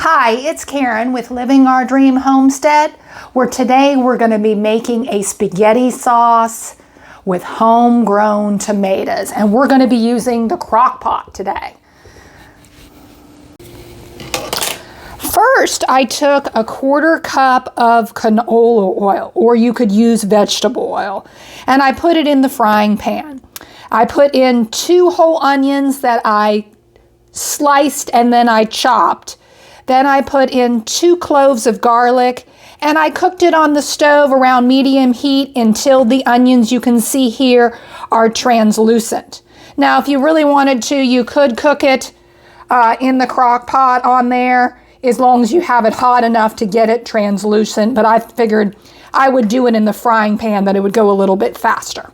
Hi, it's Karen with Living Our Dream Homestead, where today we're going to be making a spaghetti sauce with homegrown tomatoes, and we're going to be using the crock pot today. First, I took a 1/4 cup of canola oil, or you could use vegetable oil, and I put it in the frying pan. I put in 2 whole onions that I sliced and then I chopped. Then I put in 2 cloves of garlic, and I cooked it on the stove around medium heat until the onions you can see here are translucent. Now, if you really wanted to, you could cook it in the crock pot on there, as long as you have it hot enough to get it translucent. But I figured I would do it in the frying pan, that it would go a little bit faster.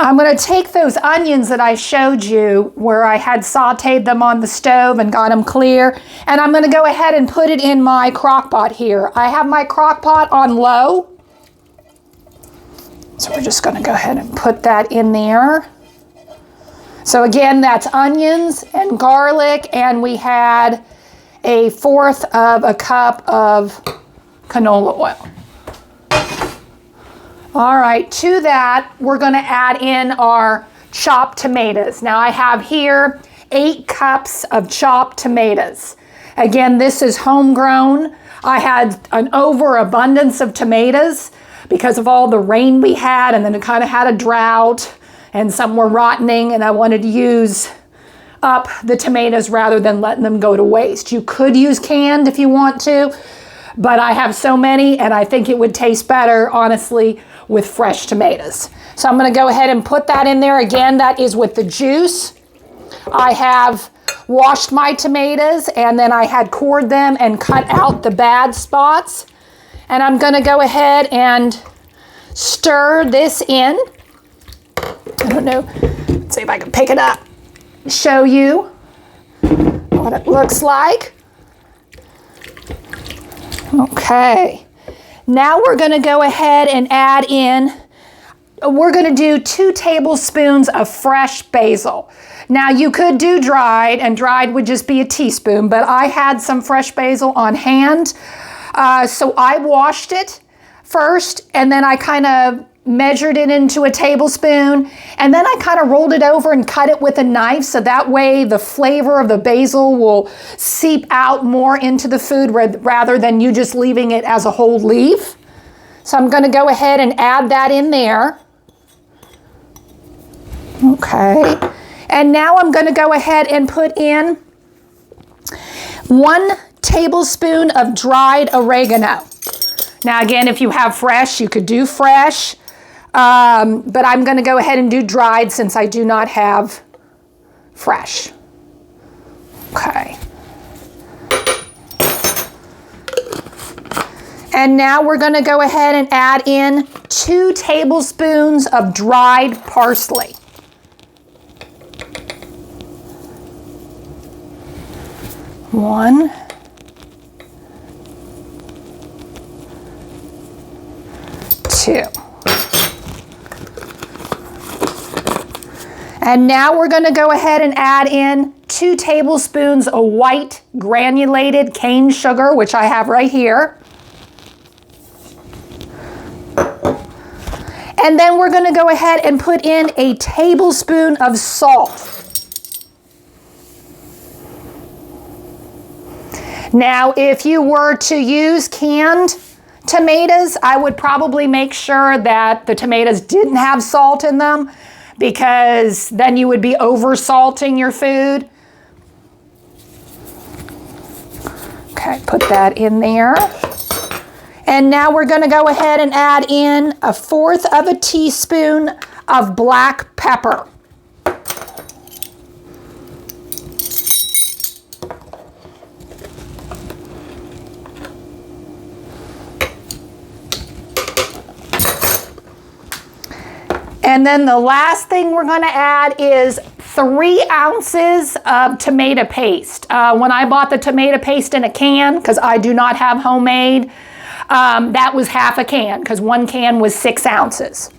I'm going to take those onions that I showed you where I had sauteed them on the stove and got them clear, and I'm going to go ahead and put it in my crock pot here. I have my crock pot on low, so we're just going to go ahead and put that in there. So again, that's onions and garlic, and we had 1/4 cup of canola oil. All right, to that, we're going to add in our chopped tomatoes. Now, I have here 8 cups of chopped tomatoes. Again, this is homegrown. I had an overabundance of tomatoes because of all the rain we had, and then it kind of had a drought, and some were rotting, and I wanted to use up the tomatoes rather than letting them go to waste. You could use canned if you want to, but I have so many, and I think it would taste better, honestly, with fresh tomatoes. So I'm going to go ahead and put that in there. Again, that is with the juice. I have washed my tomatoes, and then I had cored them and cut out the bad spots. And I'm going to go ahead and stir this in. I don't know. Let's see if I can pick it up, show you what it looks like. Okay. Now we're going to go ahead and add in, we're going to do 2 tablespoons of fresh basil. Now you could do dried, and dried would just be a teaspoon, but I had some fresh basil on hand. So I washed it first, and then I kind of measured it into a tablespoon, and then I kind of rolled it over and cut it with a knife, so that way the flavor of the basil will seep out more into the food rather than you just leaving it as a whole leaf. So I'm going to go ahead and add that in there. Okay. And now I'm going to go ahead and put in 1 tablespoon of dried oregano. Now again, if you have fresh, you could do fresh. But I'm going to go ahead and do dried since I do not have fresh. Okay. And now we're going to go ahead and add in 2 tablespoons of dried parsley. One. 2. And now we're going to go ahead and add in 2 tablespoons of white granulated cane sugar, which I have right here. And then we're going to go ahead and put in a tablespoon of salt. Now, if you were to use canned tomatoes, I would probably make sure that the tomatoes didn't have salt in them, because then you would be over salting your food. Okay, put that in there. And now we're going to go ahead and add in 1/4 teaspoon of black pepper. And then the last thing we're going to add is 3 ounces of tomato paste. When I bought the tomato paste in a can, because I do not have homemade, that was half a can, because 1 can was 6 ounces.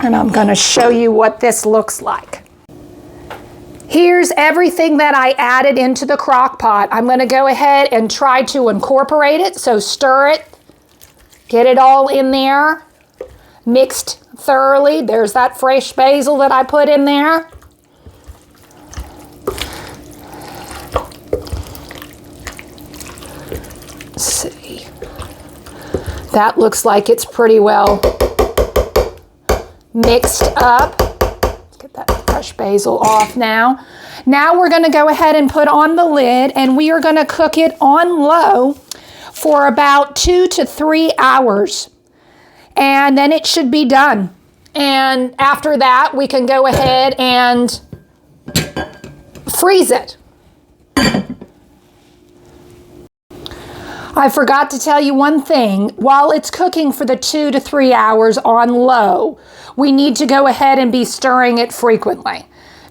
And I'm going to show you what this looks like. Here's everything that I added into the crock pot. I'm going to go ahead and try to incorporate it. So stir it, get it all in there, mixed thoroughly. There's that fresh basil that I put in there. Let's see. That looks like it's pretty well mixed up. Get that fresh basil off now. Now we're going to go ahead and put on the lid, and we are going to cook it on low for about 2 to 3 hours. And then it should be done. And after that, we can go ahead and freeze it. I forgot to tell you one thing. While it's cooking for the 2 to 3 hours on low, we need to go ahead and be stirring it frequently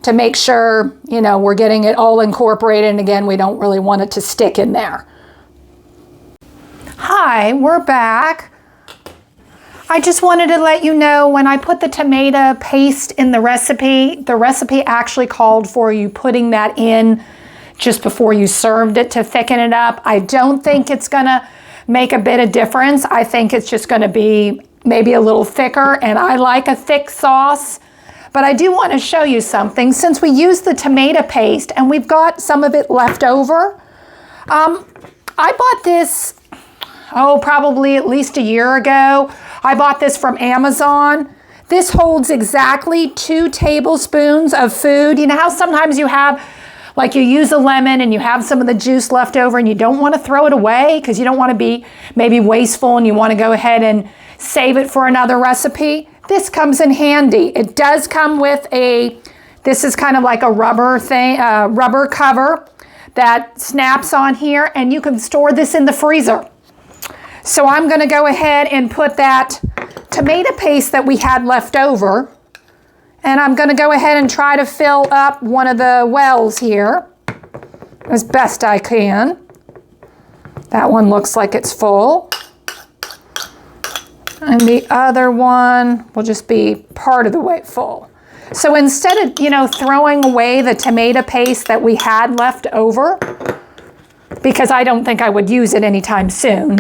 to make sure, you know, we're getting it all incorporated. And again, we don't really want it to stick in there. Hi, we're back. I just wanted to let you know, when I put the tomato paste in the recipe actually called for you putting that in just before you served it to thicken it up. I don't think it's gonna make a bit of difference. I think it's just gonna be maybe a little thicker, and I like a thick sauce. But I do want to show you something. Since we used the tomato paste and we've got some of it left over, I bought this, probably at least a year ago. I bought this from Amazon. This holds exactly 2 tablespoons of food. You know how sometimes you have, like, you use a lemon and you have some of the juice left over and you don't want to throw it away because you don't want to be maybe wasteful and you want to go ahead and save it for another recipe. This comes in handy. It does come with this is kind of like a rubber thing, rubber cover that snaps on here, and you can store this in the freezer. So I'm going to go ahead and put that tomato paste that we had left over, and I'm going to go ahead and try to fill up one of the wells here as best I can. That one looks like it's full. And the other one will just be part of the way full. So instead of, you know, throwing away the tomato paste that we had left over, because I don't think I would use it anytime soon,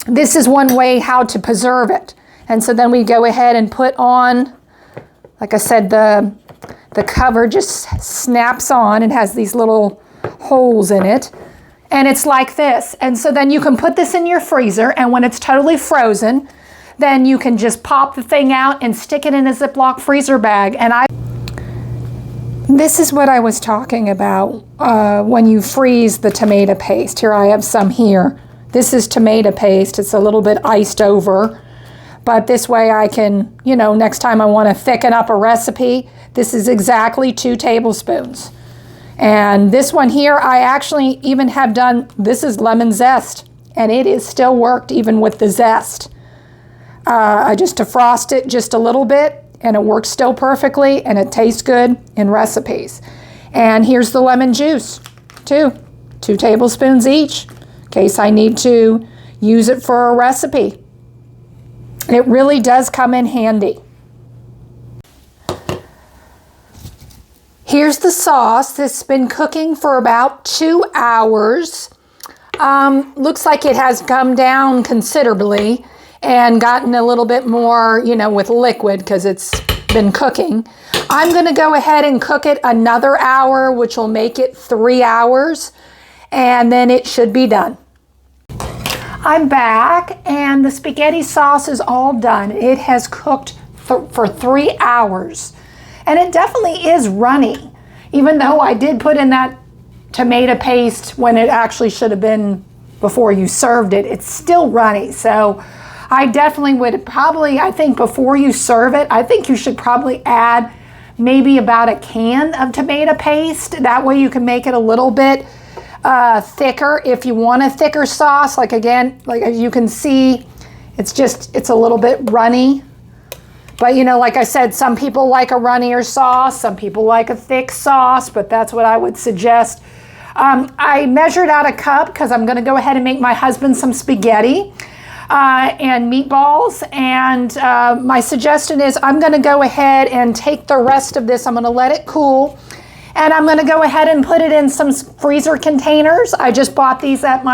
this is one way how to preserve it. And so then we go ahead and put on, like I said, the cover just snaps on and has these little holes in it. And it's like this. And so then you can put this in your freezer, and when it's totally frozen, then you can just pop the thing out and stick it in a Ziploc freezer bag. And this is what I was talking about when you freeze the tomato paste. Here, I have some here. This is tomato paste. It's a little bit iced over, but this way I can, you know, next time I want to thicken up a recipe, this is exactly 2 tablespoons. And this one here, I actually even have done, this is lemon zest, and it is still worked even with the zest. I just defrost it just a little bit, and it works still perfectly, and it tastes good in recipes. And here's the lemon juice, too. 2 tablespoons each, in case I need to use it for a recipe. It really does come in handy. Here's the sauce. This has been cooking for about 2 hours. Looks like it has come down considerably and gotten a little bit more, you know, with liquid because it's been cooking. I'm going to go ahead and cook it another hour, which will make it 3 hours, and then it should be done. I'm back, and the spaghetti sauce is all done. It has cooked for 3 hours. And it definitely is runny, even though I did put in that tomato paste when it actually should have been before you served it. It's still runny. So I definitely would probably, I think before you serve it, I think you should probably add maybe about a can of tomato paste. That way you can make it a little bit thicker. If you want a thicker sauce, like again, like as you can see, it's a little bit runny. But, you know, like I said, some people like a runnier sauce, some people like a thick sauce, but that's what I would suggest. I measured out a cup because I'm going to go ahead and make my husband some spaghetti. and meatballs. And my suggestion is I'm going to go ahead and take the rest of this. I'm going to let it cool. And I'm going to go ahead and put it in some freezer containers. I just bought these at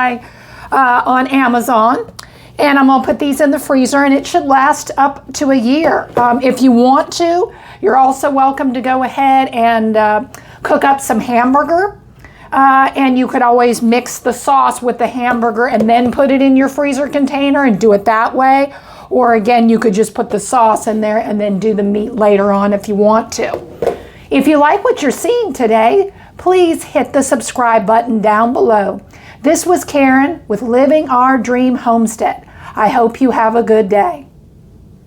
on Amazon. And I'm going to put these in the freezer, and it should last up to a year. If you want to, you're also welcome to go ahead and cook up some hamburger. And you could always mix the sauce with the hamburger and then put it in your freezer container and do it that way. Or again, you could just put the sauce in there and then do the meat later on if you want to. If you like what you're seeing today, please hit the subscribe button down below. This was Karen with Living Our Dream Homestead. I hope you have a good day.